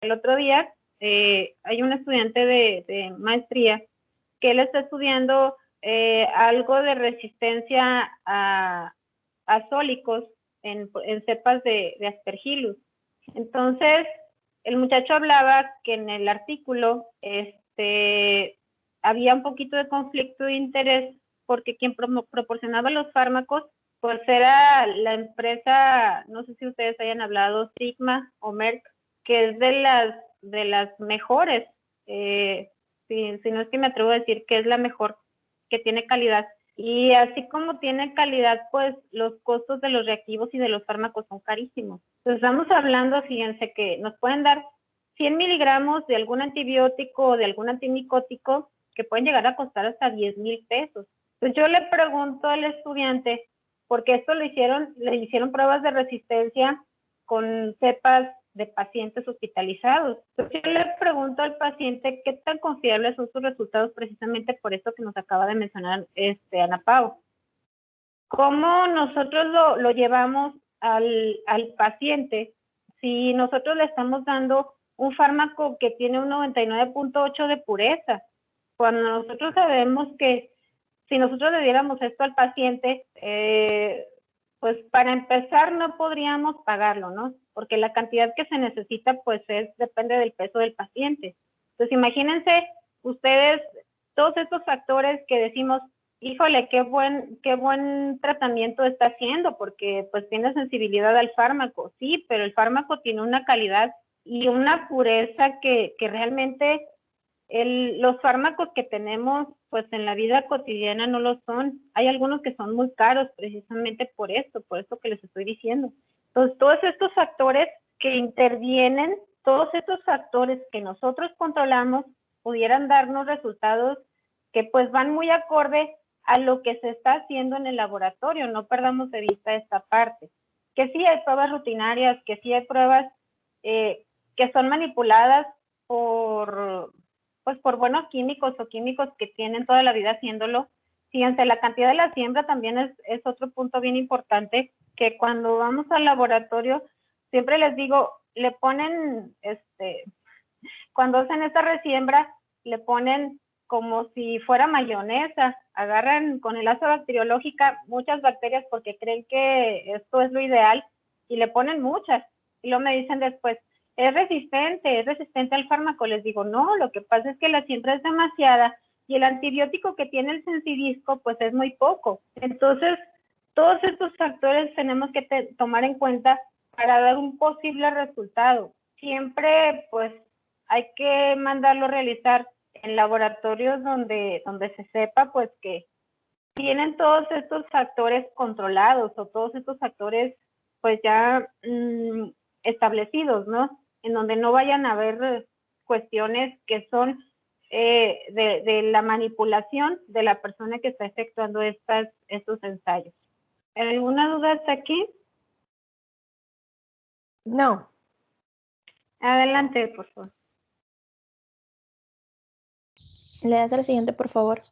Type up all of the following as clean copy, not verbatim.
el otro día hay un estudiante de maestría que él está estudiando algo de resistencia a sólicos en cepas de Aspergillus. Entonces, el muchacho hablaba que en el artículo había un poquito de conflicto de interés porque quien proporcionaba los fármacos pues era la empresa, no sé si ustedes hayan hablado, Sigma o Merck, que es de las mejores, si no es que me atrevo a decir que es la mejor, que tiene calidad. Y así como tiene calidad, pues los costos de los reactivos y de los fármacos son carísimos. Entonces estamos hablando, fíjense, que nos pueden dar 100 miligramos de algún antibiótico o de algún antimicótico que pueden llegar a costar hasta 10,000 pesos. Entonces yo le pregunto al estudiante, porque esto le hicieron pruebas de resistencia con cepas de pacientes hospitalizados. Entonces yo le pregunto al paciente qué tan confiables son sus resultados precisamente por esto que nos acaba de mencionar Ana Pau. ¿Cómo nosotros lo llevamos al paciente si nosotros le estamos dando un fármaco que tiene un 99.8 de pureza? Cuando nosotros sabemos que si nosotros le diéramos esto al paciente, pues para empezar no podríamos pagarlo, ¿no? Porque la cantidad que se necesita pues depende del peso del paciente. Entonces imagínense ustedes todos estos factores que decimos, híjole, qué buen tratamiento está haciendo porque pues tiene sensibilidad al fármaco, sí, pero el fármaco tiene una calidad y una pureza que realmente los fármacos que tenemos pues en la vida cotidiana no lo son. Hay algunos que son muy caros precisamente por esto que les estoy diciendo. Entonces, todos estos factores que intervienen, todos estos factores que nosotros controlamos, pudieran darnos resultados que pues van muy acorde a lo que se está haciendo en el laboratorio. No perdamos de vista esta parte. Que sí hay pruebas rutinarias, que sí hay pruebas que son manipuladas por buenos químicos o químicos que tienen toda la vida haciéndolo. Fíjense, la cantidad de la siembra también es otro punto bien importante, que cuando vamos al laboratorio, siempre les digo, le ponen, cuando hacen esta resiembra, le ponen como si fuera mayonesa, agarran con el asa bacteriológica muchas bacterias porque creen que esto es lo ideal y le ponen muchas. Y luego me dicen después, es resistente al fármaco. Les digo, no, lo que pasa es que la siembra es demasiada y el antibiótico que tiene el sensidisco pues es muy poco. Entonces, todos estos factores tenemos que tomar en cuenta para dar un posible resultado. Siempre pues hay que mandarlo a realizar en laboratorios donde se sepa pues que tienen todos estos factores controlados o todos estos factores pues ya establecidos, ¿no? En donde no vayan a haber cuestiones que son de la manipulación de la persona que está efectuando estos ensayos. ¿Alguna duda hasta aquí? No. Adelante, por favor. Le das a la siguiente, por favor.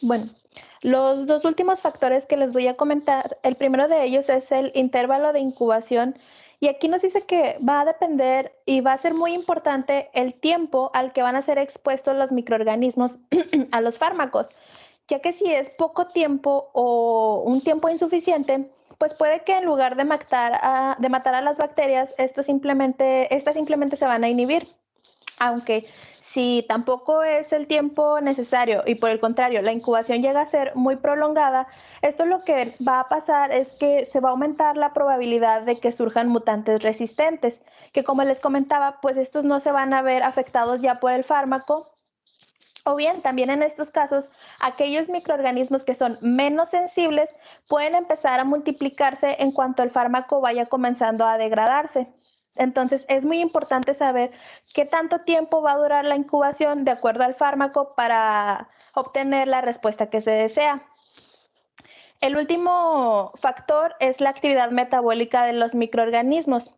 Bueno, los dos últimos factores que les voy a comentar, el primero de ellos es el intervalo de incubación, y aquí nos dice que va a depender y va a ser muy importante el tiempo al que van a ser expuestos los microorganismos a los fármacos, ya que si es poco tiempo o un tiempo insuficiente, pues puede que en lugar de matar a las bacterias, estas simplemente se van a inhibir, aunque si tampoco es el tiempo necesario y por el contrario la incubación llega a ser muy prolongada, esto lo que va a pasar es que se va a aumentar la probabilidad de que surjan mutantes resistentes, que como les comentaba, pues estos no se van a ver afectados ya por el fármaco. O bien, también en estos casos, aquellos microorganismos que son menos sensibles pueden empezar a multiplicarse en cuanto el fármaco vaya comenzando a degradarse. Entonces, es muy importante saber qué tanto tiempo va a durar la incubación de acuerdo al fármaco para obtener la respuesta que se desea. El último factor es la actividad metabólica de los microorganismos.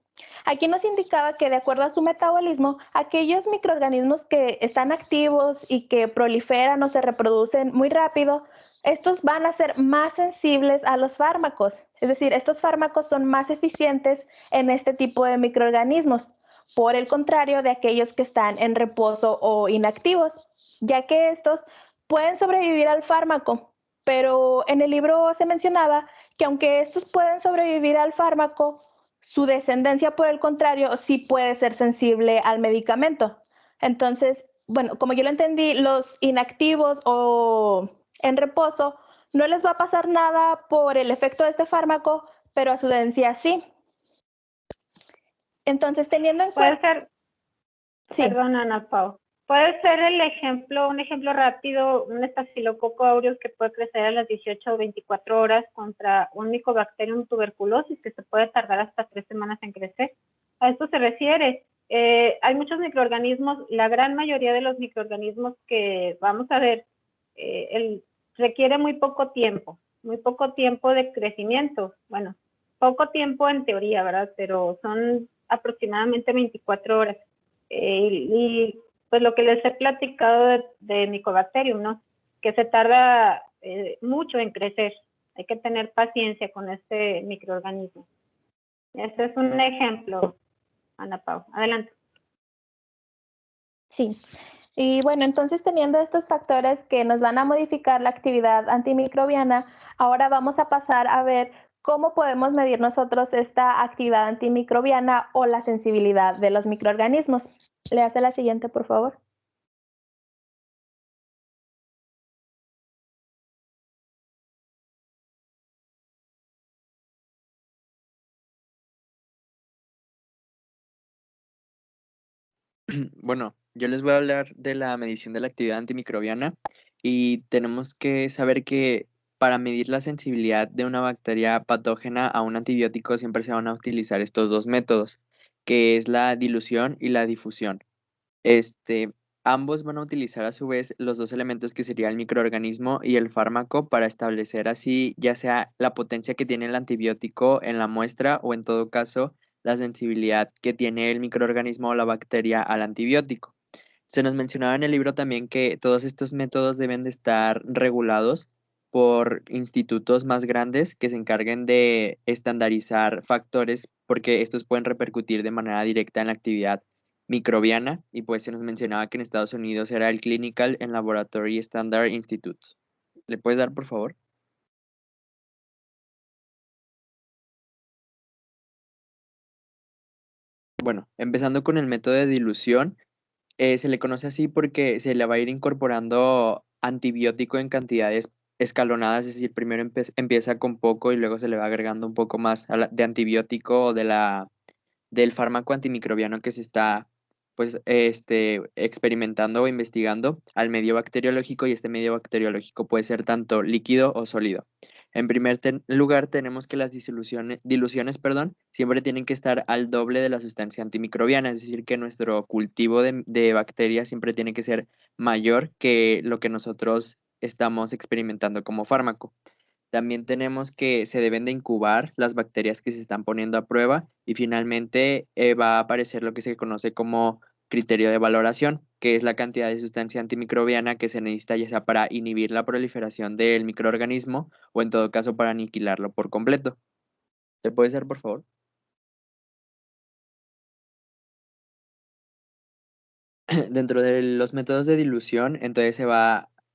Aquí nos indicaba que de acuerdo a su metabolismo, aquellos microorganismos que están activos y que proliferan o se reproducen muy rápido, estos van a ser más sensibles a los fármacos. Es decir, estos fármacos son más eficientes en este tipo de microorganismos, por el contrario de aquellos que están en reposo o inactivos, ya que estos pueden sobrevivir al fármaco, pero en el libro se mencionaba que aunque estos pueden sobrevivir al fármaco, su descendencia, por el contrario, sí puede ser sensible al medicamento. Entonces, bueno, como yo lo entendí, los inactivos o en reposo no les va a pasar nada por el efecto de este fármaco, pero a su densidad sí. Entonces, teniendo en Puede cuenta... ser, Sí, perdón, Ana Pau, puede ser el ejemplo, un ejemplo rápido, un estafilococo aureus que puede crecer a las 18 o 24 horas contra un Mycobacterium tuberculosis que se puede tardar hasta 3 semanas en crecer. A esto se refiere. Hay muchos microorganismos, la gran mayoría de los microorganismos que vamos a ver, requiere muy poco tiempo de crecimiento. Bueno, poco tiempo en teoría, ¿verdad? Pero son aproximadamente 24 horas. Y pues lo que les he platicado de Mycobacterium, ¿no? Que se tarda mucho en crecer. Hay que tener paciencia con este microorganismo. Este es un ejemplo, Ana Pau. Adelante. sí. Y bueno, entonces teniendo estos factores que nos van a modificar la actividad antimicrobiana, ahora vamos a pasar a ver cómo podemos medir nosotros esta actividad antimicrobiana o la sensibilidad de los microorganismos. Le hace la siguiente, por favor. Bueno, yo les voy a hablar de la medición de la actividad antimicrobiana y tenemos que saber que para medir la sensibilidad de una bacteria patógena a un antibiótico siempre se van a utilizar estos dos métodos, que es la dilución y la difusión. Este, ambos van a utilizar a su vez los dos elementos que sería el microorganismo y el fármaco para establecer así ya sea la potencia que tiene el antibiótico en la muestra o en todo caso la sensibilidad que tiene el microorganismo o la bacteria al antibiótico. Se nos mencionaba en el libro también que todos estos métodos deben de estar regulados por institutos más grandes que se encarguen de estandarizar factores porque estos pueden repercutir de manera directa en la actividad microbiana y pues se nos mencionaba que en Estados Unidos era el Clinical and Laboratory Standard Institute. ¿Le puedes dar, por favor? Bueno, empezando con el método de dilución, se le conoce así porque se le va a ir incorporando antibiótico en cantidades escalonadas, es decir, primero empieza con poco y luego se le va agregando un poco más de antibiótico o del fármaco antimicrobiano que se está pues experimentando o investigando al medio bacteriológico y este medio bacteriológico puede ser tanto líquido o sólido. En primer lugar, tenemos que las diluciones, perdón, siempre tienen que estar al doble de la sustancia antimicrobiana, es decir, que nuestro cultivo de bacterias siempre tiene que ser mayor que lo que nosotros estamos experimentando como fármaco. También tenemos que se deben de incubar las bacterias que se están poniendo a prueba y finalmente va a aparecer lo que se conoce como criterio de valoración, que es la cantidad de sustancia antimicrobiana que se necesita ya sea para inhibir la proliferación del microorganismo o en todo caso para aniquilarlo por completo. ¿Le puede ser, por favor? Dentro de los métodos de dilución, entonces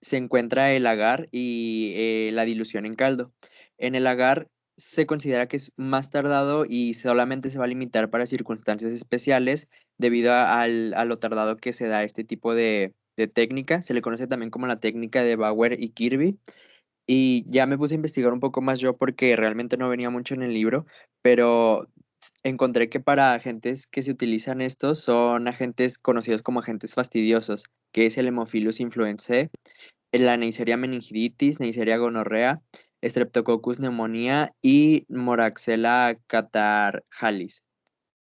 se encuentra el agar y la dilución en caldo. En el agar se considera que es más tardado y solamente se va a limitar para circunstancias especiales debido a lo tardado que se da este tipo de técnica. Se le conoce también como la técnica de Bauer y Kirby. Y ya me puse a investigar un poco más yo porque realmente no venía mucho en el libro, pero encontré que para agentes que se utilizan estos son agentes conocidos como agentes fastidiosos, que es el Haemophilus influenzae, la Neisseria meningitis, Neisseria gonorrea, Streptococcus pneumonia y Moraxella catarrhalis.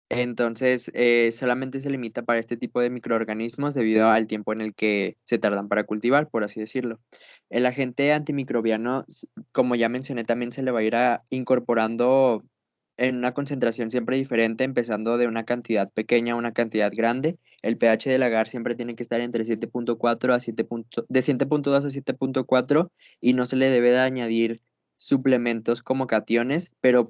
Entonces, solamente se limita para este tipo de microorganismos debido al tiempo en el que se tardan para cultivar, por así decirlo. El agente antimicrobiano, como ya mencioné, también se le va a ir incorporando en una concentración siempre diferente, empezando de una cantidad pequeña a una cantidad grande. El pH del agar siempre tiene que estar entre 7.4 a 7. De 7.2 a 7.4 y no se le debe de añadir suplementos como cationes, pero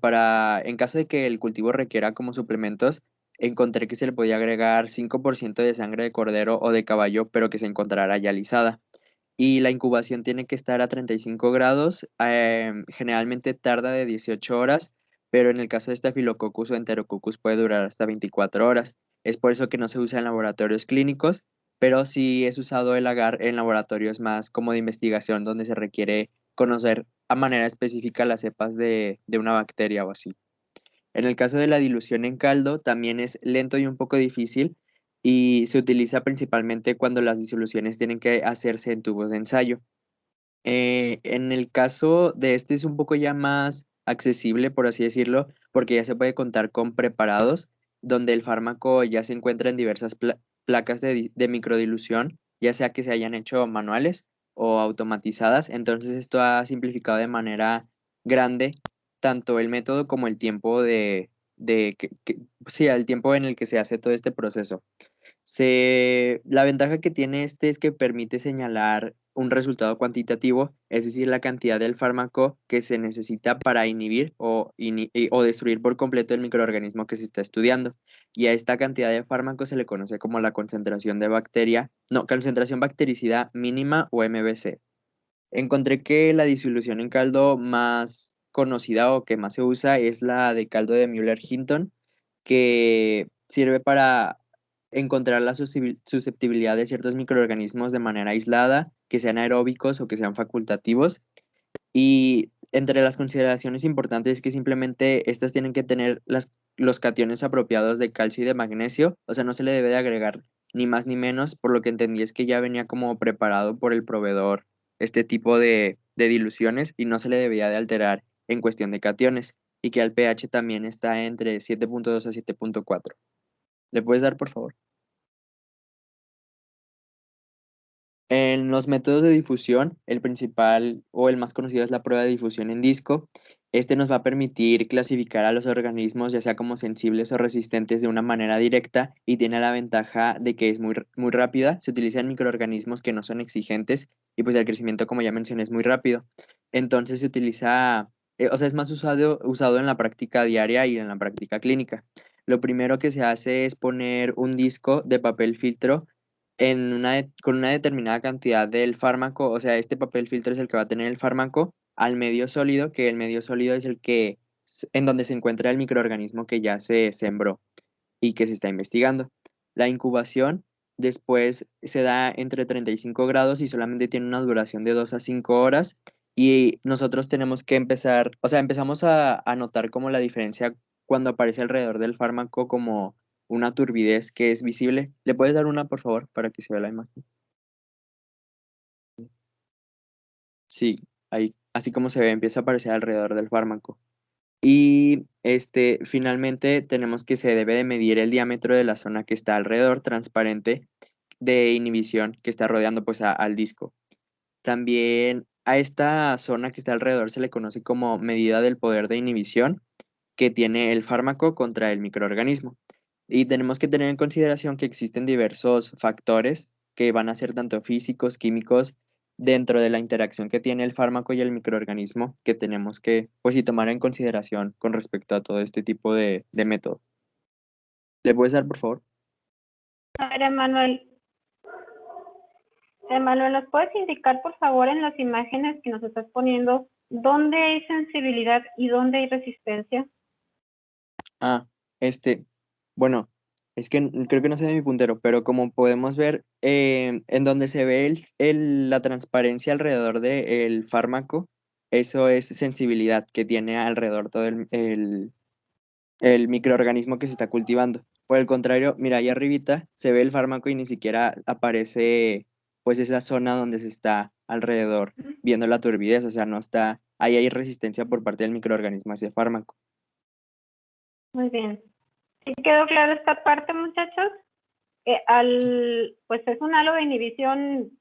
en caso de que el cultivo requiera como suplementos, encontré que se le podía agregar 5% de sangre de cordero o de caballo, pero que se encontrara ya lisada. Y la incubación tiene que estar a 35 grados, generalmente tarda de 18 horas, pero en el caso de Staphylococcus o Enterococcus puede durar hasta 24 horas. Es por eso que no se usa en laboratorios clínicos, pero sí es usado el agar en laboratorios más como de investigación, donde se requiere conocer a manera específica las cepas de una bacteria o así. En el caso de la dilución en caldo, también es lento y un poco difícil y se utiliza principalmente cuando las disoluciones tienen que hacerse en tubos de ensayo. En el caso de este es un poco ya más accesible, por así decirlo, porque ya se puede contar con preparados donde el fármaco ya se encuentra en diversas placas de microdilución, ya sea que se hayan hecho manuales o automatizadas. Entonces esto ha simplificado de manera grande tanto el método como el tiempo sí, el tiempo en el que se hace todo este proceso. La ventaja que tiene este es que permite señalar un resultado cuantitativo, es decir, la cantidad del fármaco que se necesita para inhibir o destruir por completo el microorganismo que se está estudiando. Y a esta cantidad de fármaco se le conoce como la concentración de concentración bactericida mínima o MBC. Encontré que la disolución en caldo más conocida o que más se usa es la de caldo de Müller-Hinton, que sirve para encontrar la susceptibilidad de ciertos microorganismos de manera aislada, que sean aeróbicos o que sean facultativos. Y entre las consideraciones importantes es que simplemente estas tienen que tener los cationes apropiados de calcio y de magnesio, o sea, no se le debe de agregar ni más ni menos, por lo que entendí es que ya venía como preparado por el proveedor este tipo de diluciones y no se le debía de alterar en cuestión de cationes y que el pH también está entre 7.2 a 7.4. ¿Le puedes dar, por favor? En los métodos de difusión, el principal o el más conocido es la prueba de difusión en disco. Este nos va a permitir clasificar a los organismos, ya sea como sensibles o resistentes, de una manera directa y tiene la ventaja de que es muy rápida. Se utilizan microorganismos que no son exigentes y pues el crecimiento, como ya mencioné, es muy rápido. Entonces se utiliza, o sea, es más usado en la práctica diaria y en la práctica clínica. Lo primero que se hace es poner un disco de papel filtro con una determinada cantidad del fármaco, o sea, este papel filtro es el que va a tener el fármaco al medio sólido, que el medio sólido es en donde se encuentra el microorganismo que ya se sembró y que se está investigando. La incubación después se da entre 35 grados y solamente tiene una duración de 2 a 5 horas y nosotros tenemos que empezar, o sea, empezamos a notar como la diferencia cuando aparece alrededor del fármaco como una turbidez que es visible. ¿Le puedes dar una, por favor, para que se vea la imagen? Sí, ahí, así como se ve, empieza a aparecer alrededor del fármaco. Y finalmente tenemos que se debe de medir el diámetro de la zona que está alrededor, transparente, de inhibición que está rodeando pues al disco. También a esta zona que está alrededor se le conoce como medida del poder de inhibición que tiene el fármaco contra el microorganismo. Y tenemos que tener en consideración que existen diversos factores que van a ser tanto físicos, químicos, dentro de la interacción que tiene el fármaco y el microorganismo, que tenemos que, pues sí, tomar en consideración con respecto a todo este tipo de método. ¿Le puedes dar, por favor? A ver, Emanuel, ¿nos puedes indicar, por favor, en las imágenes que nos estás poniendo, dónde hay sensibilidad y dónde hay resistencia? Ah, bueno, es que creo que no se ve mi puntero, pero como podemos ver, en donde se ve la transparencia alrededor del fármaco, eso es sensibilidad que tiene alrededor todo el microorganismo que se está cultivando. Por el contrario, mira, ahí arribita se ve el fármaco y ni siquiera aparece pues esa zona donde se está alrededor viendo la turbidez, o sea, no está, ahí hay resistencia por parte del microorganismo a ese fármaco. Muy bien. ¿Sí quedó claro esta parte, muchachos? Pues es un halo de inhibición,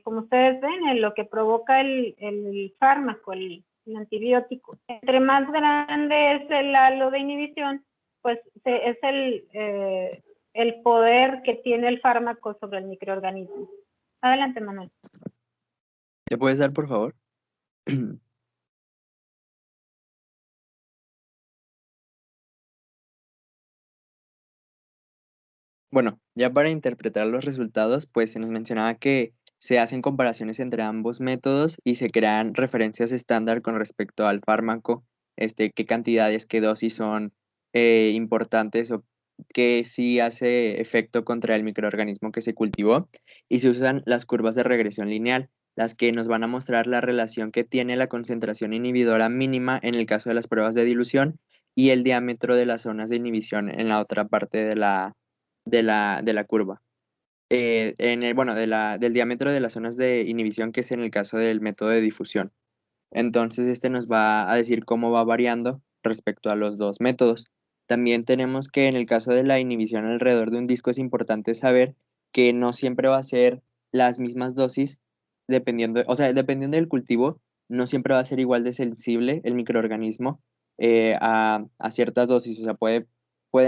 como ustedes ven, en lo que provoca el fármaco, el antibiótico. Entre más grande es el halo de inhibición, pues es el poder que tiene el fármaco sobre el microorganismo. Adelante, Manuel. ¿Le puedes dar, por favor? Bueno, ya para interpretar los resultados, pues se nos mencionaba que se hacen comparaciones entre ambos métodos y se crean referencias estándar con respecto al fármaco, qué cantidades, qué dosis son importantes o qué sí hace efecto contra el microorganismo que se cultivó, y se usan las curvas de regresión lineal, las que nos van a mostrar la relación que tiene la concentración inhibidora mínima en el caso de las pruebas de dilución y el diámetro de las zonas de inhibición en la otra parte de la curva. Del diámetro de las zonas de inhibición, que es en el caso del método de difusión. Entonces, este nos va a decir cómo va variando respecto a los dos métodos. También tenemos que en el caso de la inhibición alrededor de un disco es importante saber que no siempre va a ser las mismas dosis, dependiendo del cultivo, no siempre va a ser igual de sensible el microorganismo a ciertas dosis. O sea, puede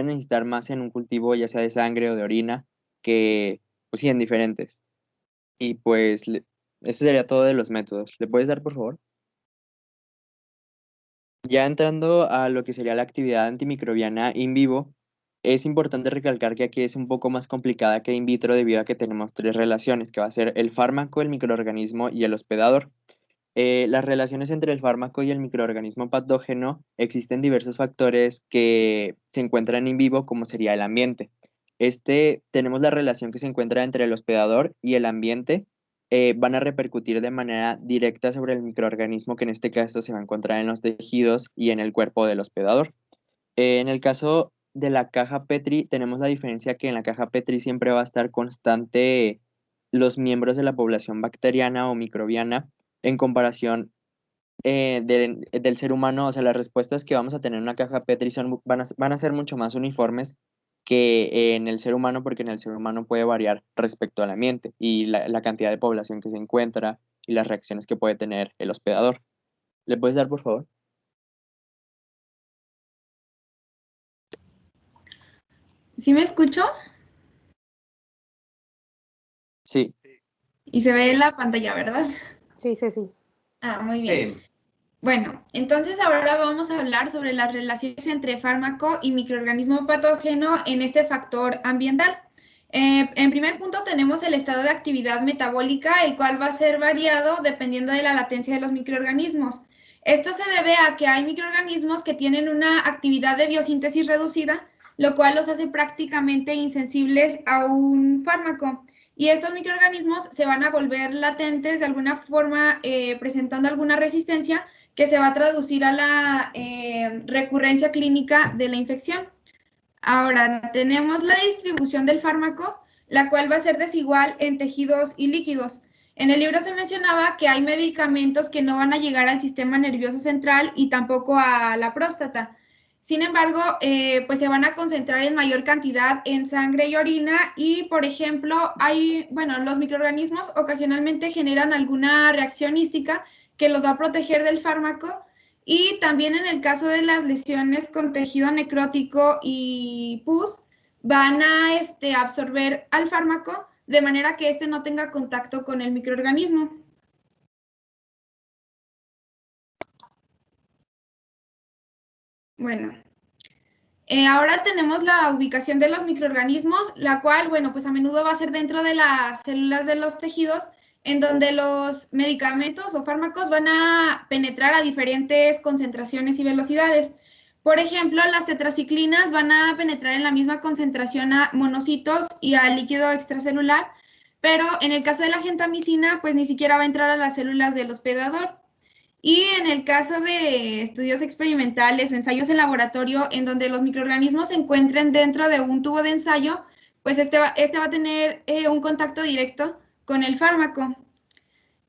necesitar más en un cultivo, ya sea de sangre o de orina, que, pues sí, en diferentes. Y pues, eso sería todo de los métodos. ¿Le puedes dar, por favor? Ya entrando a lo que sería la actividad antimicrobiana in vivo, es importante recalcar que aquí es un poco más complicada que in vitro debido a que tenemos tres relaciones, que va a ser el fármaco, el microorganismo y el hospedador. Las relaciones entre el fármaco y el microorganismo patógeno, existen diversos factores que se encuentran in vivo, como sería el ambiente. Tenemos la relación que se encuentra entre el hospedador y el ambiente, van a repercutir de manera directa sobre el microorganismo, que en este caso se va a encontrar en los tejidos y en el cuerpo del hospedador. En el caso de la caja Petri, tenemos la diferencia que en la caja Petri siempre va a estar constante los miembros de la población bacteriana o microbiana en comparación del ser humano. O sea, las respuestas que vamos a tener en una caja Petri van a ser mucho más uniformes que en el ser humano, porque en el ser humano puede variar respecto al ambiente y la cantidad de población que se encuentra y las reacciones que puede tener el hospedador. ¿Le puedes dar, por favor? ¿Sí me escucho? Sí. Y se ve la pantalla, ¿verdad? Sí, sí, sí. Ah, muy bien. Bueno, entonces ahora vamos a hablar sobre las relaciones entre fármaco y microorganismo patógeno en este factor ambiental. En primer punto tenemos el estado de actividad metabólica, el cual va a ser variado dependiendo de la latencia de los microorganismos. Esto se debe a que hay microorganismos que tienen una actividad de biosíntesis reducida, lo cual los hace prácticamente insensibles a un fármaco. Y estos microorganismos se van a volver latentes de alguna forma, presentando alguna resistencia que se va a traducir a la recurrencia clínica de la infección. Ahora, tenemos la distribución del fármaco, la cual va a ser desigual en tejidos y líquidos. En el libro se mencionaba que hay medicamentos que no van a llegar al sistema nervioso central y tampoco a la próstata. Sin embargo, pues se van a concentrar en mayor cantidad en sangre y orina y, por ejemplo, los microorganismos ocasionalmente generan alguna reacción hística que los va a proteger del fármaco. Y también en el caso de las lesiones con tejido necrótico y pus, van a absorber al fármaco de manera que éste no tenga contacto con el microorganismo. Bueno, ahora tenemos la ubicación de los microorganismos, la cual, bueno, pues a menudo va a ser dentro de las células de los tejidos, en donde los medicamentos o fármacos van a penetrar a diferentes concentraciones y velocidades. Por ejemplo, las tetraciclinas van a penetrar en la misma concentración a monocitos y al líquido extracelular, pero en el caso de la gentamicina, pues ni siquiera va a entrar a las células del hospedador. Y en el caso de estudios experimentales o ensayos en laboratorio en donde los microorganismos se encuentren dentro de un tubo de ensayo, pues este va a tener un contacto directo con el fármaco.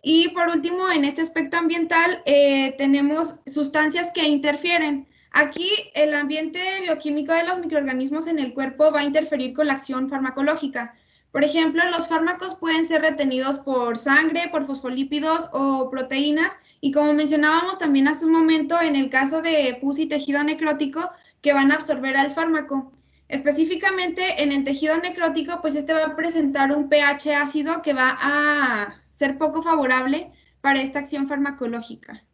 Y por último, en este aspecto ambiental, tenemos sustancias que interfieren. Aquí, el ambiente bioquímico de los microorganismos en el cuerpo va a interferir con la acción farmacológica. Por ejemplo, los fármacos pueden ser retenidos por sangre, por fosfolípidos o proteínas, y como mencionábamos también hace un momento, en el caso de pus y tejido necrótico, que van a absorber al fármaco. Específicamente en el tejido necrótico, pues este va a presentar un pH ácido que va a ser poco favorable para esta acción farmacológica.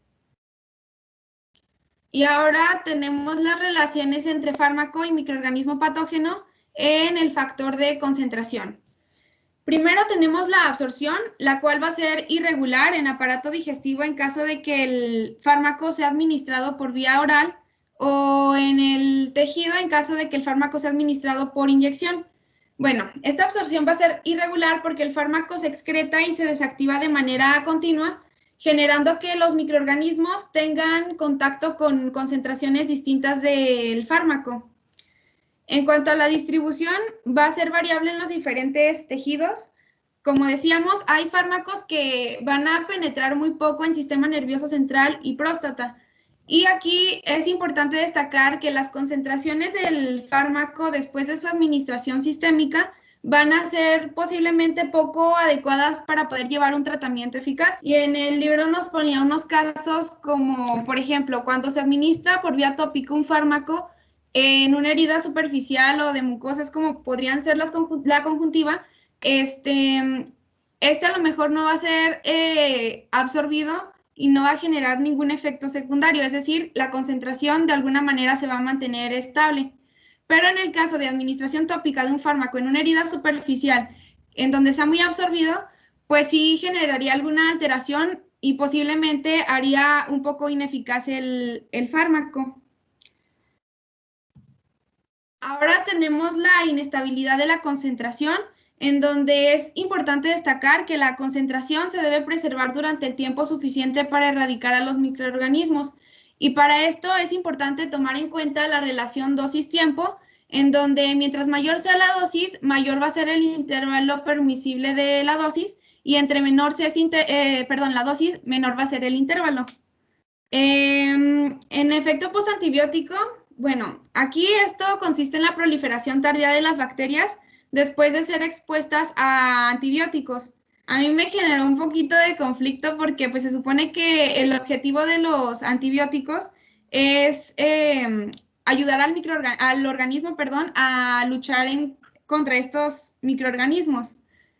Y ahora tenemos las relaciones entre fármaco y microorganismo patógeno en el factor de concentración. Primero tenemos la absorción, la cual va a ser irregular en aparato digestivo en caso de que el fármaco sea administrado por vía oral, o en el tejido en caso de que el fármaco sea administrado por inyección. Bueno, esta absorción va a ser irregular porque el fármaco se excreta y se desactiva de manera continua, generando que los microorganismos tengan contacto con concentraciones distintas del fármaco. En cuanto a la distribución, va a ser variable en los diferentes tejidos. Como decíamos, hay fármacos que van a penetrar muy poco en sistema nervioso central y próstata. Y aquí es importante destacar que las concentraciones del fármaco después de su administración sistémica van a ser posiblemente poco adecuadas para poder llevar un tratamiento eficaz. Y en el libro nos ponía unos casos como, por ejemplo, cuando se administra por vía tópica un fármaco en una herida superficial o de mucosas como podrían ser la conjuntiva, este a lo mejor no va a ser absorbido y no va a generar ningún efecto secundario, es decir, la concentración de alguna manera se va a mantener estable. Pero en el caso de administración tópica de un fármaco en una herida superficial en donde sea muy absorbido, pues sí generaría alguna alteración y posiblemente haría un poco ineficaz el fármaco. Ahora tenemos la inestabilidad de la concentración, en donde es importante destacar que la concentración se debe preservar durante el tiempo suficiente para erradicar a los microorganismos. Y para esto es importante tomar en cuenta la relación dosis-tiempo, en donde mientras mayor sea la dosis, mayor va a ser el intervalo permisible de la dosis, y entre menor sea la dosis, menor va a ser el intervalo. En efecto postantibiótico, bueno, aquí esto consiste en la proliferación tardía de las bacterias después de ser expuestas a antibióticos. A mí me generó un poquito de conflicto porque pues se supone que el objetivo de los antibióticos es ayudar al organismo, a luchar contra estos microorganismos.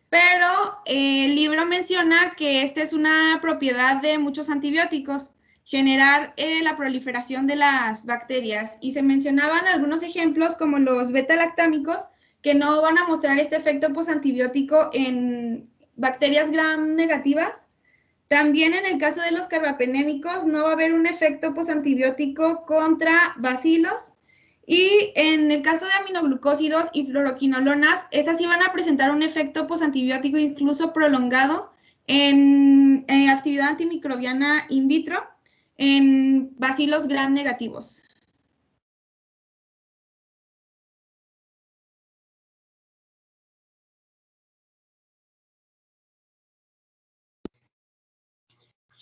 Pero el libro menciona que esta es una propiedad de muchos antibióticos, generar la proliferación de las bacterias. Y se mencionaban algunos ejemplos como los beta-lactámicos, que no van a mostrar este efecto posantibiótico en bacterias gram negativas. También en el caso de los carbapenémicos no va a haber un efecto posantibiótico contra bacilos. Y en el caso de aminoglucósidos y fluoroquinolonas, estas sí van a presentar un efecto posantibiótico incluso prolongado en actividad antimicrobiana in vitro en bacilos gram negativos.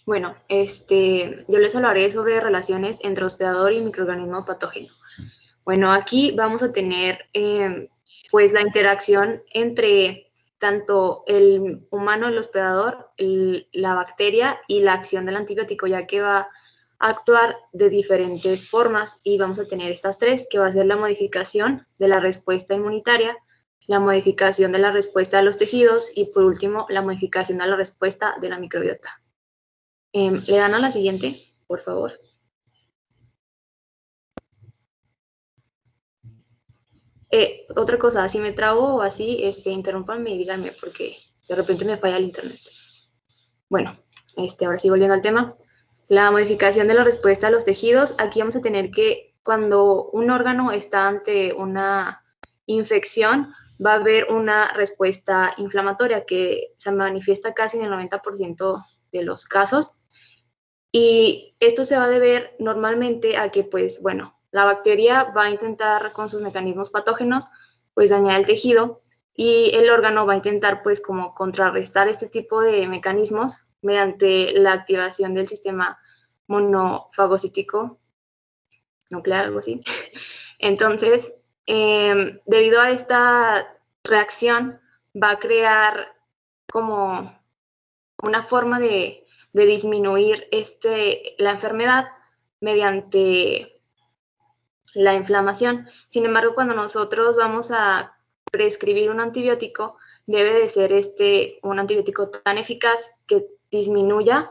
Bueno, yo les hablaré sobre relaciones entre hospedador y microorganismo patógeno. Bueno, aquí vamos a tener pues la interacción entre tanto el humano, el hospedador, la bacteria y la acción del antibiótico, ya que va a actuar de diferentes formas y vamos a tener estas tres, que va a ser la modificación de la respuesta inmunitaria, la modificación de la respuesta de los tejidos y por último la modificación de la respuesta de la microbiota. ¿Le dan a la siguiente, por favor? Otra cosa, si me trabo o así, interrúmpanme y díganme porque de repente me falla el internet. Bueno, ahora sí volviendo al tema. La modificación de la respuesta a los tejidos. Aquí vamos a tener que cuando un órgano está ante una infección, va a haber una respuesta inflamatoria que se manifiesta casi en el 90% de los casos. Y esto se va a deber normalmente a que, pues, bueno, la bacteria va a intentar con sus mecanismos patógenos, pues, dañar el tejido y el órgano va a intentar, pues, como contrarrestar este tipo de mecanismos mediante la activación del sistema monofagocítico nuclear, algo así. Entonces, debido a esta reacción, va a crear como una forma de disminuir la enfermedad mediante la inflamación. Sin embargo, cuando nosotros vamos a prescribir un antibiótico, debe de ser un antibiótico tan eficaz que disminuya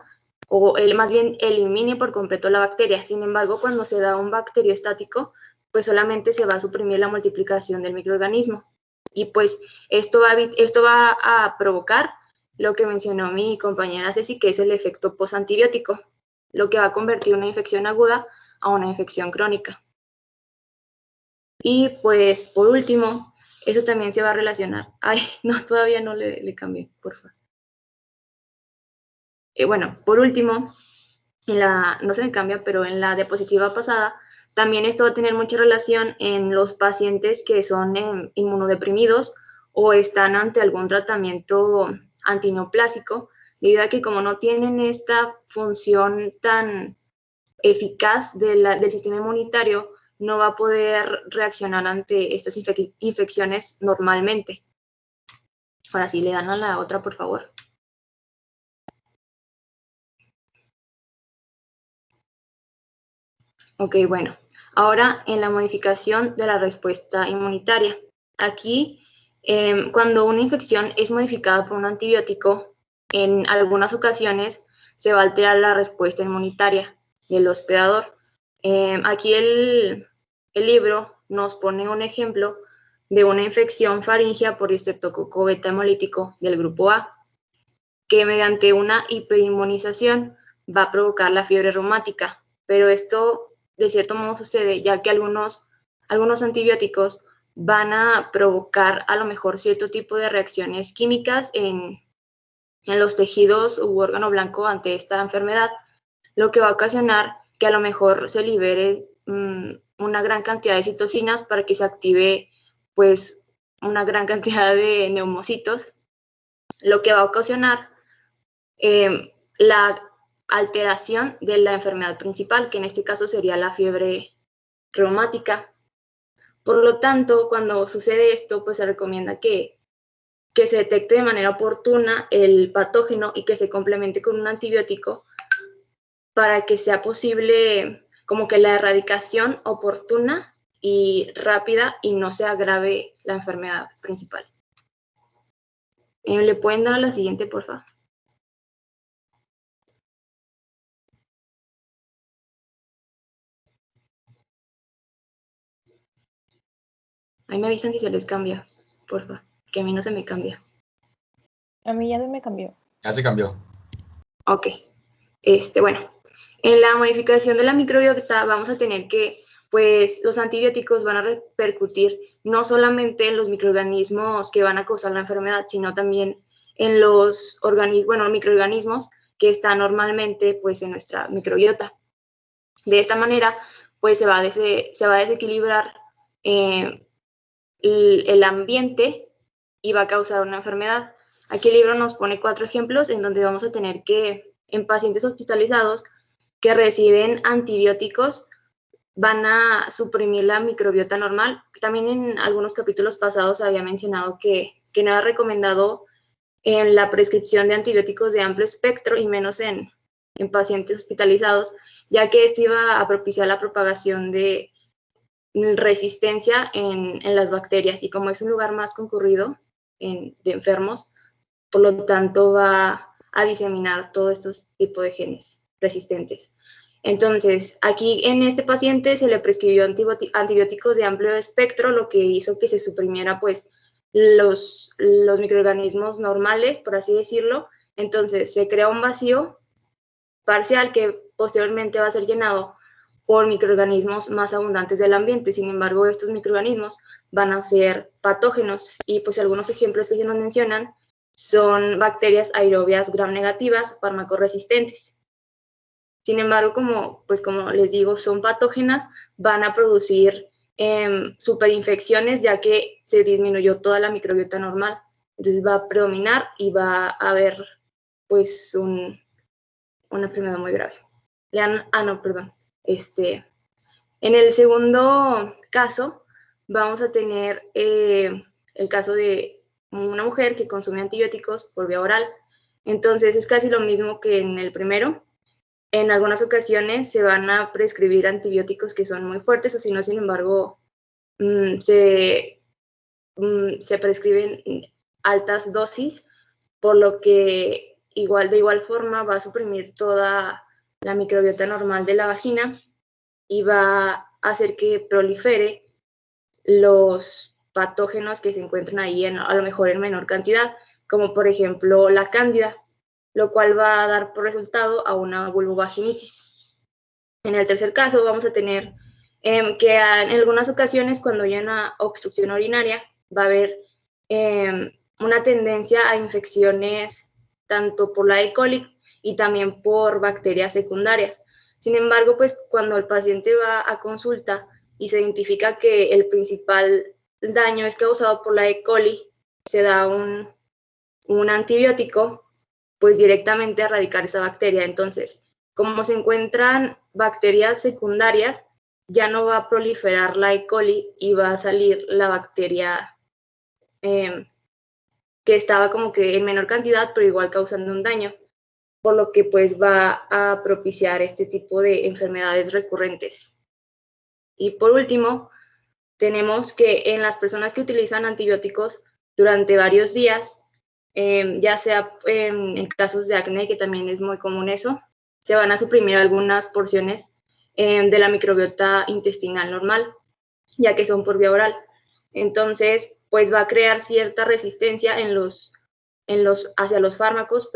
o más bien elimine por completo la bacteria. Sin embargo, cuando se da un bacteriostático, pues solamente se va a suprimir la multiplicación del microorganismo. Y pues esto va a provocar lo que mencionó mi compañera Ceci, que es el efecto postantibiótico, lo que va a convertir una infección aguda a una infección crónica. Y pues por último, eso también se va a relacionar. Ay, no, todavía no le cambié, por favor. Bueno, por último, no se me cambia, pero en la diapositiva pasada, también esto va a tener mucha relación en los pacientes que son inmunodeprimidos o están ante algún tratamiento antineoplásico, debido a que como no tienen esta función tan eficaz del sistema inmunitario, no va a poder reaccionar ante estas infecciones normalmente. Ahora sí, le dan a la otra, por favor. Ok, bueno. Ahora en la modificación de la respuesta inmunitaria. Aquí, cuando una infección es modificada por un antibiótico, en algunas ocasiones se va a alterar la respuesta inmunitaria del hospedador. Aquí el libro nos pone un ejemplo de una infección faríngea por estreptococo beta hemolítico del grupo A, que mediante una hiperinmunización va a provocar la fiebre reumática, pero esto de cierto modo sucede ya que algunos antibióticos van a provocar a lo mejor cierto tipo de reacciones químicas en los tejidos u órgano blanco ante esta enfermedad, lo que va a ocasionar que a lo mejor se libere una gran cantidad de citocinas para que se active pues una gran cantidad de neumocitos, lo que va a ocasionar la alteración de la enfermedad principal, que en este caso sería la fiebre reumática. Por lo tanto, cuando sucede esto, pues se recomienda que se detecte de manera oportuna el patógeno y que se complemente con un antibiótico para que sea posible como que la erradicación oportuna y rápida y no se agrave la enfermedad principal. ¿Le pueden dar a la siguiente, por favor? Ahí me avisan si se les cambia, por favor, que a mí no se me cambia. A mí ya se me cambió. Ya se cambió. Ok. Bueno, en la modificación de la microbiota vamos a tener que, pues, los antibióticos van a repercutir no solamente en los microorganismos que van a causar la enfermedad, sino también en los microorganismos que están normalmente, pues, en nuestra microbiota. De esta manera, pues, se va a desequilibrar el ambiente y va a causar una enfermedad. Aquí el libro nos pone 4 ejemplos en donde vamos a tener que, en pacientes hospitalizados que reciben antibióticos, van a suprimir la microbiota normal. También en algunos capítulos pasados había mencionado que no era recomendado en la prescripción de antibióticos de amplio espectro y menos en pacientes hospitalizados, ya que esto iba a propiciar la propagación de resistencia en las bacterias, y como es un lugar más concurrido de enfermos, por lo tanto va a diseminar todos estos tipos de genes resistentes. Entonces, aquí en este paciente se le prescribió antibióticos de amplio espectro, lo que hizo que se suprimiera pues los microorganismos normales, por así decirlo. Entonces, se crea un vacío parcial que posteriormente va a ser llenado por microorganismos más abundantes del ambiente. Sin embargo, estos microorganismos van a ser patógenos, y pues algunos ejemplos que ellos nos mencionan son bacterias aerobias gram negativas farmacoresistentes. Sin embargo, como les digo, son patógenas, van a producir superinfecciones, ya que se disminuyó toda la microbiota normal. Entonces va a predominar y va a haber pues una enfermedad muy grave. En el segundo caso, vamos a tener el caso de una mujer que consume antibióticos por vía oral. Entonces es casi lo mismo que en el primero. En algunas ocasiones se van a prescribir antibióticos que son muy fuertes o si no, sin embargo, se prescriben altas dosis, por lo que de igual forma va a suprimir toda la microbiota normal de la vagina y va a hacer que prolifere los patógenos que se encuentran ahí a lo mejor en menor cantidad, como por ejemplo la cándida, lo cual va a dar por resultado a una vulvovaginitis. En el tercer caso vamos a tener que en algunas ocasiones cuando haya una obstrucción urinaria va a haber una tendencia a infecciones tanto por la E. coli y también por bacterias secundarias. Sin embargo, pues cuando el paciente va a consulta y se identifica que el principal daño es causado por la E. coli, se da un antibiótico, pues directamente a erradicar esa bacteria. Entonces, como se encuentran bacterias secundarias, ya no va a proliferar la E. coli y va a salir la bacteria que estaba como que en menor cantidad, pero igual causando un daño, por lo que pues va a propiciar este tipo de enfermedades recurrentes. Y por último, tenemos que en las personas que utilizan antibióticos durante varios días, ya sea en casos de acné, que también es muy común eso, se van a suprimir algunas porciones de la microbiota intestinal normal, ya que son por vía oral. Entonces, pues va a crear cierta resistencia hacia los fármacos,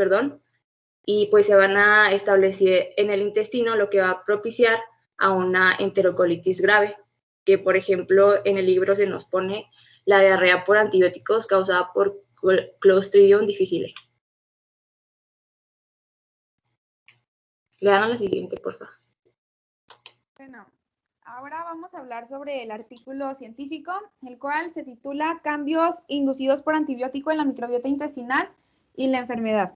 y pues se van a establecer en el intestino, lo que va a propiciar a una enterocolitis grave, que por ejemplo en el libro se nos pone la diarrea por antibióticos causada por Clostridium difficile. Le dan a la siguiente, por favor. Bueno, ahora vamos a hablar sobre el artículo científico, el cual se titula Cambios inducidos por antibiótico en la microbiota intestinal y la enfermedad.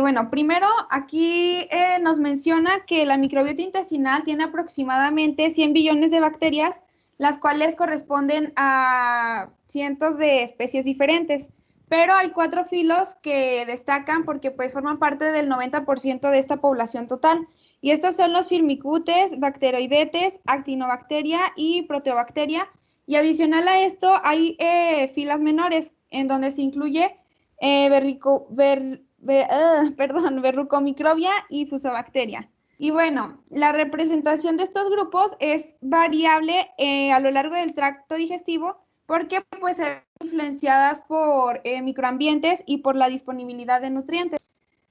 Bueno, primero aquí nos menciona que la microbiota intestinal tiene aproximadamente 100 billones de bacterias, las cuales corresponden a cientos de especies diferentes, pero hay 4 filos que destacan porque pues forman parte del 90% de esta población total, y estos son los Firmicutes, Bacteroidetes, Actinobacteria y Proteobacteria, y adicional a esto hay filas menores en donde se incluye verrucomicrobia y fusobacteria. Y bueno, la representación de estos grupos es variable a lo largo del tracto digestivo porque pues se ven influenciadas por microambientes y por la disponibilidad de nutrientes.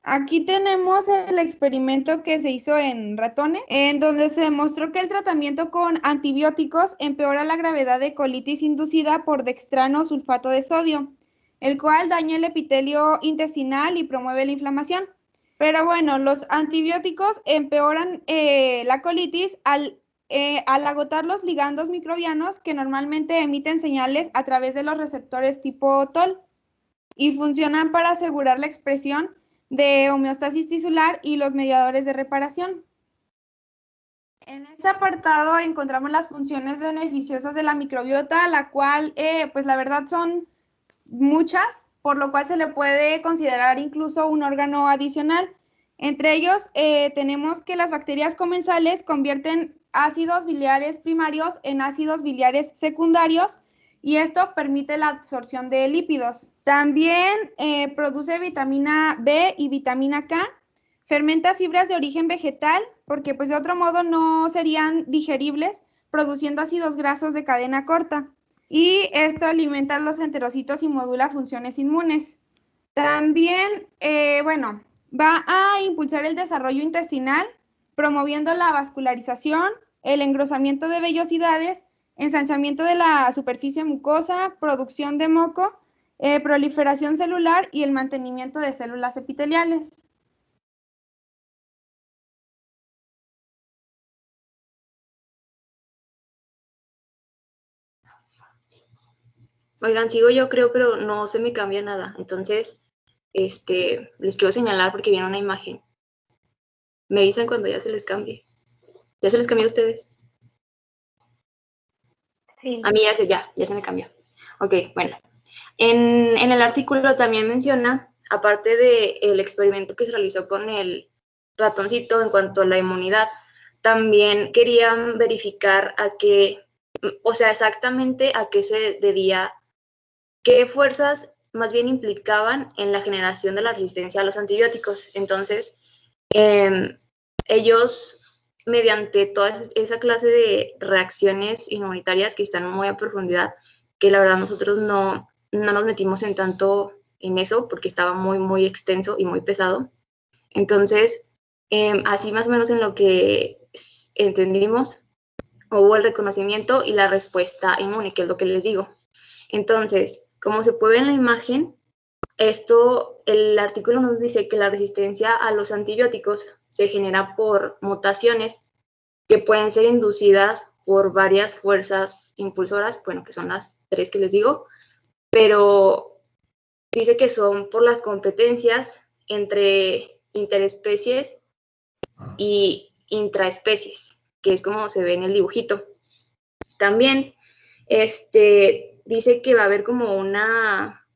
Aquí tenemos el experimento que se hizo en ratones, en donde se demostró que el tratamiento con antibióticos empeora la gravedad de colitis inducida por dextrano sulfato de sodio, el cual daña el epitelio intestinal y promueve la inflamación. Pero bueno, los antibióticos empeoran la colitis al agotar los ligandos microbianos que normalmente emiten señales a través de los receptores tipo TOL y funcionan para asegurar la expresión de homeostasis tisular y los mediadores de reparación. En este apartado encontramos las funciones beneficiosas de la microbiota, la cual, pues la verdad son muchas, por lo cual se le puede considerar incluso un órgano adicional. Entre ellos, tenemos que las bacterias comensales convierten ácidos biliares primarios en ácidos biliares secundarios y esto permite la absorción de lípidos. También produce vitamina B y vitamina K, fermenta fibras de origen vegetal porque pues de otro modo no serían digeribles, produciendo ácidos grasos de cadena corta. Y esto alimenta los enterocitos y modula funciones inmunes. También, va a impulsar el desarrollo intestinal, promoviendo la vascularización, el engrosamiento de vellosidades, ensanchamiento de la superficie mucosa, producción de moco, proliferación celular y el mantenimiento de células epiteliales. Oigan, sigo yo creo, pero no se me cambia nada. Entonces, les quiero señalar porque viene una imagen. Me dicen cuando ya se les cambie. ¿Ya se les cambió a ustedes? Sí. A mí ya se me cambió. Ok, bueno. En el artículo también menciona, aparte del experimento que se realizó con el ratoncito en cuanto a la inmunidad, también querían verificar exactamente a qué se debía, qué fuerzas más bien implicaban en la generación de la resistencia a los antibióticos. Entonces, ellos, mediante toda esa clase de reacciones inmunitarias que están muy a profundidad, que la verdad nosotros no nos metimos en tanto en eso porque estaba muy, muy extenso y muy pesado. Entonces, así más o menos en lo que entendimos, hubo el reconocimiento y la respuesta inmune, que es lo que les digo. Entonces, como se puede ver en la imagen, el artículo nos dice que la resistencia a los antibióticos se genera por mutaciones que pueden ser inducidas por varias fuerzas impulsoras, bueno, que son las 3 que les digo, pero dice que son por las competencias entre interespecies y intraespecies, que es como se ve en el dibujito. También dice que va a haber como una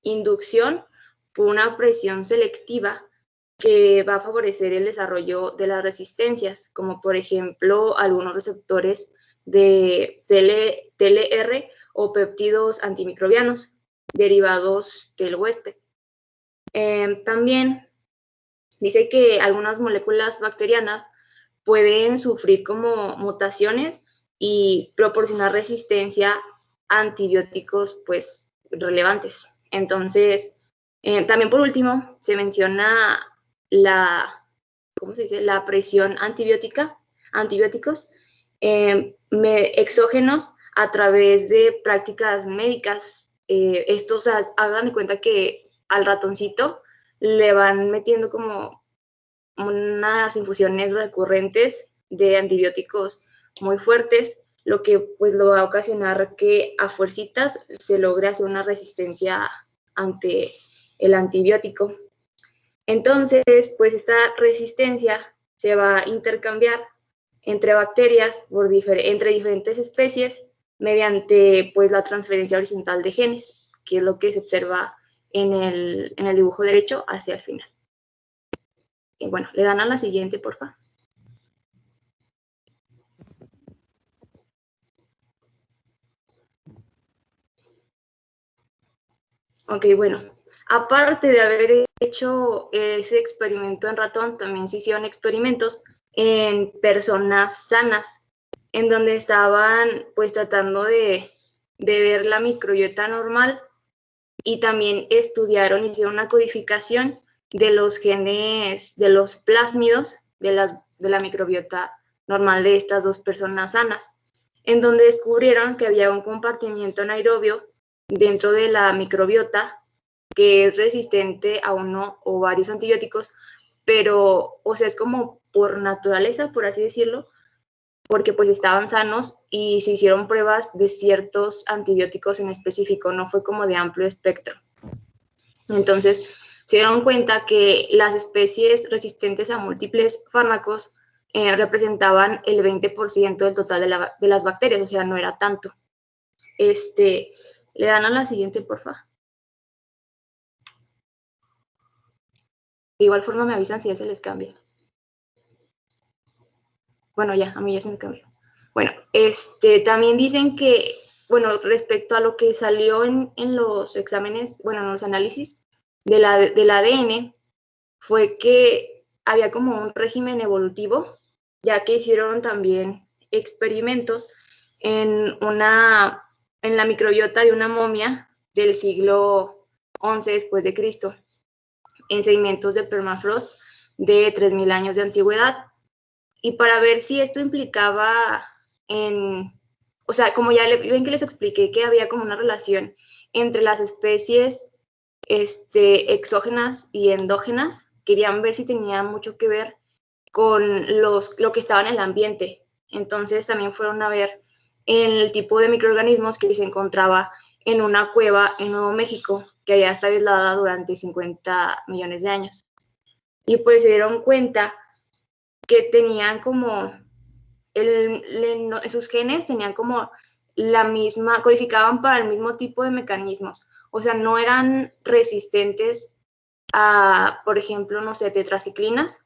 inducción por una presión selectiva que va a favorecer el desarrollo de las resistencias, como por ejemplo algunos receptores de TLR o péptidos antimicrobianos derivados del huésped. También dice que algunas moléculas bacterianas pueden sufrir como mutaciones y proporcionar resistencia a antibióticos pues relevantes. Entonces, también por último se menciona la presión antibióticos exógenos a través de prácticas médicas. Estos, hagan de cuenta que al ratoncito le van metiendo como unas infusiones recurrentes de antibióticos muy fuertes, lo que pues lo va a ocasionar que a fuercitas se logre hacer una resistencia ante el antibiótico. Entonces, pues esta resistencia se va a intercambiar entre bacterias entre diferentes especies mediante pues la transferencia horizontal de genes, que es lo que se observa en el dibujo derecho hacia el final. Y bueno, le dan a la siguiente, por favor. Ok, bueno, aparte de haber hecho ese experimento en ratón, también se hicieron experimentos en personas sanas, en donde estaban pues tratando de ver la microbiota normal y también hicieron una codificación de los genes, de los plásmidos de la microbiota normal de estas dos personas sanas, en donde descubrieron que había un compartimiento anaerobio dentro de la microbiota que es resistente a uno o varios antibióticos, pero, o sea, es como por naturaleza, por así decirlo, porque pues estaban sanos y se hicieron pruebas de ciertos antibióticos en específico, no fue como de amplio espectro. Entonces, se dieron cuenta que las especies resistentes a múltiples fármacos representaban el 20% del total de las bacterias, o sea, no era tanto. Le dan a la siguiente, por favor. De igual forma me avisan si ya se les cambia. Bueno, ya, a mí ya se me cambió. Bueno, también dicen que, bueno, respecto a lo que salió en los exámenes, bueno, en los análisis del ADN, fue que había como un régimen evolutivo, ya que hicieron también experimentos en la microbiota de una momia del siglo XI después de Cristo, en sedimentos de permafrost de 3000 años de antigüedad, y para ver si esto implicaba o sea, como ya ven que les expliqué que había como una relación entre las especies exógenas y endógenas, querían ver si tenía mucho que ver con lo que estaba en el ambiente. Entonces también fueron a ver el tipo de microorganismos que se encontraba en una cueva en Nuevo México, que había estado aislada durante 50 millones de años. Y pues se dieron cuenta que tenían como sus genes tenían como codificaban para el mismo tipo de mecanismos. O sea, no eran resistentes a, por ejemplo, no sé, tetraciclinas,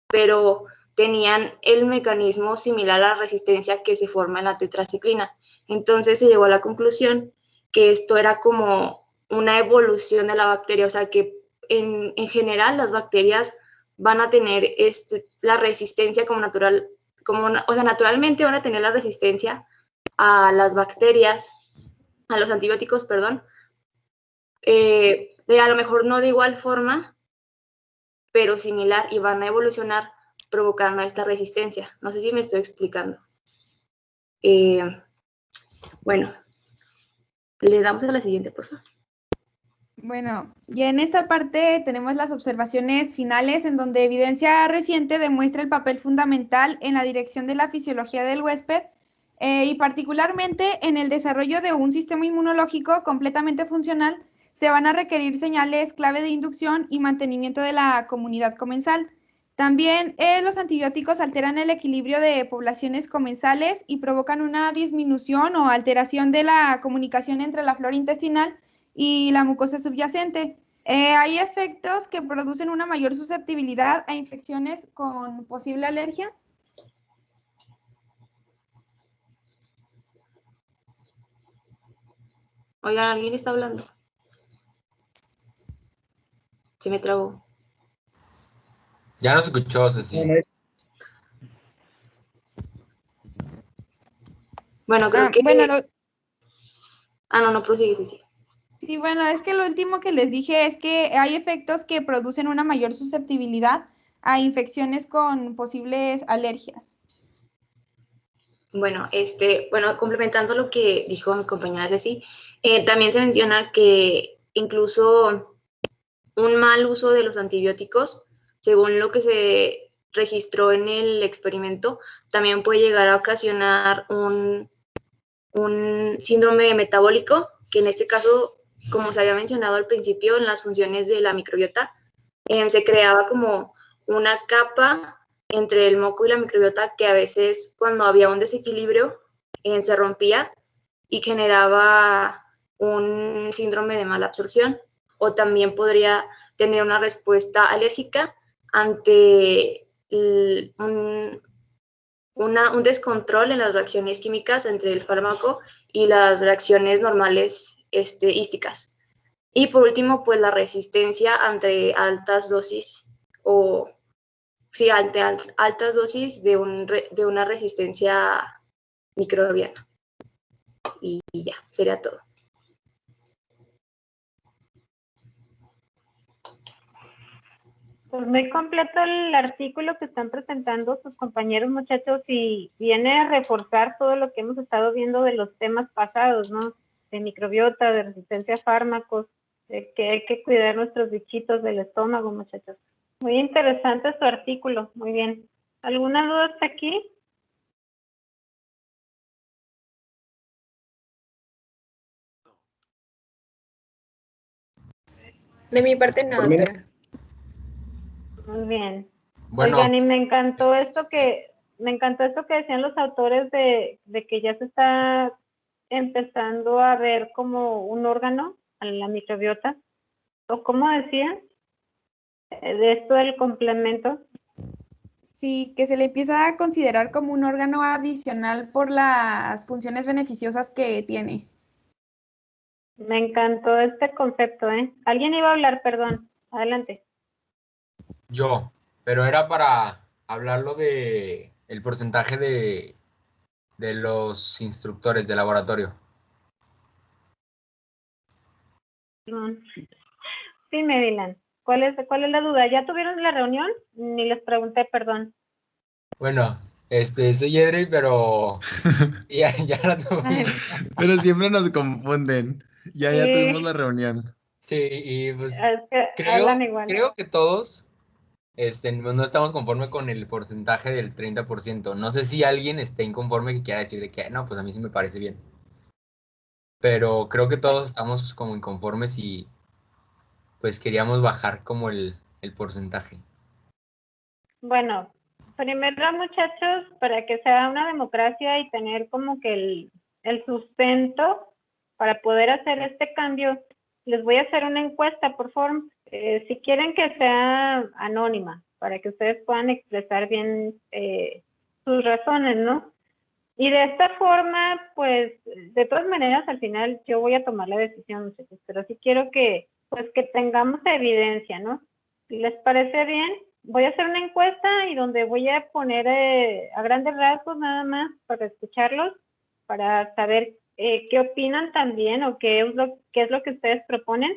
pero tenían el mecanismo similar a la resistencia que se forma en la tetraciclina. Entonces se llegó a la conclusión que esto era como una evolución de la bacteria, o sea que en general las bacterias van a tener la resistencia como natural, o sea, naturalmente van a tener la resistencia a las bacterias, a los antibióticos, perdón, a lo mejor no de igual forma, pero similar, y van a evolucionar provocando esta resistencia. No sé si me estoy explicando. Bueno, le damos a la siguiente, por favor. Bueno, y en esta parte tenemos las observaciones finales en donde evidencia reciente demuestra el papel fundamental en la dirección de la fisiología del huésped y particularmente en el desarrollo de un sistema inmunológico completamente funcional, se van a requerir señales clave de inducción y mantenimiento de la comunidad comensal. También los antibióticos alteran el equilibrio de poblaciones comensales y provocan una disminución o alteración de la comunicación entre la flora intestinal y la mucosa subyacente. Hay efectos que producen una mayor susceptibilidad a infecciones con posible alergia. Oigan, ¿alguien está hablando? Se me trabó. Ya no se escuchó, Ceci. Bueno, creo que... Bueno, no, prosigue, sí. Sí, bueno, es que lo último que les dije es que hay efectos que producen una mayor susceptibilidad a infecciones con posibles alergias. Bueno, complementando lo que dijo mi compañera Ceci, también se menciona que incluso un mal uso de los antibióticos, según lo que se registró en el experimento, también puede llegar a ocasionar un síndrome metabólico, que en este caso, como se había mencionado al principio, en las funciones de la microbiota, se creaba como una capa entre el moco y la microbiota que a veces cuando había un desequilibrio se rompía y generaba un síndrome de mala absorción, o también podría tener una respuesta alérgica ante un descontrol en las reacciones químicas entre el fármaco y las reacciones normales hísticas. Y por último, pues la resistencia ante altas dosis ante altas dosis de una resistencia microbiana. Y ya, sería todo. Pues muy completo el artículo que están presentando sus compañeros, muchachos, y viene a reforzar todo lo que hemos estado viendo de los temas pasados, ¿no? De microbiota, de resistencia a fármacos, de que hay que cuidar nuestros bichitos del estómago, muchachos. Muy interesante su artículo, muy bien. ¿Alguna duda hasta aquí? De mi parte, no, doctora. Muy bien. Bueno, Oigan, y me encantó esto que decían los autores de que ya se está empezando a ver como un órgano a la microbiota, o cómo decían, de esto del complemento. Sí, que se le empieza a considerar como un órgano adicional por las funciones beneficiosas que tiene. Me encantó este concepto, ¿eh? Alguien iba a hablar, perdón. Adelante. yo, pero era para hablarlo de el porcentaje de los instructores de laboratorio. Sí, Maryland. ¿Cuál es la duda? ¿Ya tuvieron la reunión? Ni les pregunté, perdón. Bueno, soy Edrey, pero ya la tuvimos. Pero siempre nos confunden. Ya tuvimos la reunión. Sí, y pues Es que hablan igual. creo que todos no estamos conforme con el porcentaje del 30%. No sé si alguien esté inconforme que quiera decir de que no, pues a mí sí me parece bien. Pero creo que todos estamos como inconformes y pues queríamos bajar como el porcentaje. Bueno, primero, muchachos, para que sea una democracia y tener como que el sustento para poder hacer este cambio, les voy a hacer una encuesta por forma. Si quieren que sea anónima, para que ustedes puedan expresar bien sus razones, ¿no? Y de esta forma, pues, de todas maneras, al final yo voy a tomar la decisión, muchachos, pero sí quiero que, pues, que tengamos evidencia, ¿no? Si les parece bien, voy a hacer una encuesta y donde voy a poner a grandes rasgos nada más para escucharlos, para saber qué opinan también o qué es lo que ustedes proponen.